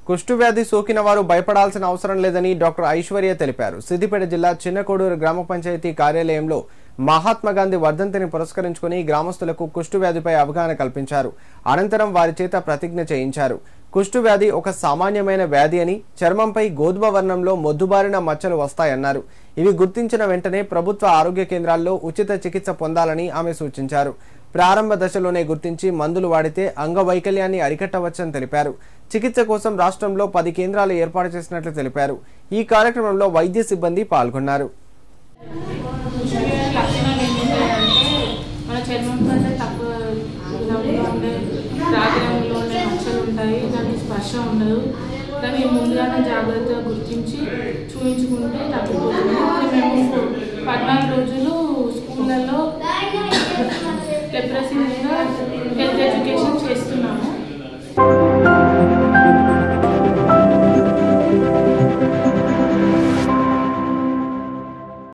కుష్టు వ్యాధి సోకిన వారు భయపడాల్సిన అవసరం లేదని డాక్టర్ ఐశ్వర్య తెలిపారు. సిద్దిపేట జిల్లా చిన్నకోడూరు గ్రామ పంచాయతీ కార్యాలయంలో మహాత్మా గాంధీ వర్ధంతిని పురస్కరించుకుని గ్రామస్తులకు కుష్టు వ్యాధిపై అవగాహన కల్పించారు. అనంతరం వారి చేత ప్రతిజ్ఞ చేయించారు. కుష్టు వ్యాధి ఒక సామాన్యమైన వ్యాధి అని, చర్మంపై గోధుమ వర్ణంలో మొద్దుబారిన మచ్చలు వస్తాయన్నారు. ఇవి గుర్తించిన వెంటనే ప్రభుత్వ ఆరోగ్య కేంద్రాల్లో ఉచిత చికిత్స పొందాలని ఆమె సూచించారు. ప్రారంభ దశలోనే గుర్తించి మందులు వాడితే అంగవైకల్యాన్ని అరికట్టవచ్చని తెలిపారు. చికిత్స కోసం రాష్ట్రంలో 10 కేంద్రాలు ఏర్పాటు చేసినట్లు తెలిపారు. ఈ కార్యక్రమంలో వైద్య సిబ్బంది పాల్గొన్నారు. స్పర్శ ఉండదు. కానీ ముందుగానే జాగ్రత్తగా గుర్తించి చూపించుకుంటే తగ్గిపోతుంది. మేము 14 రోజులు స్కూళ్ళల్లో లెప్రసీ మీద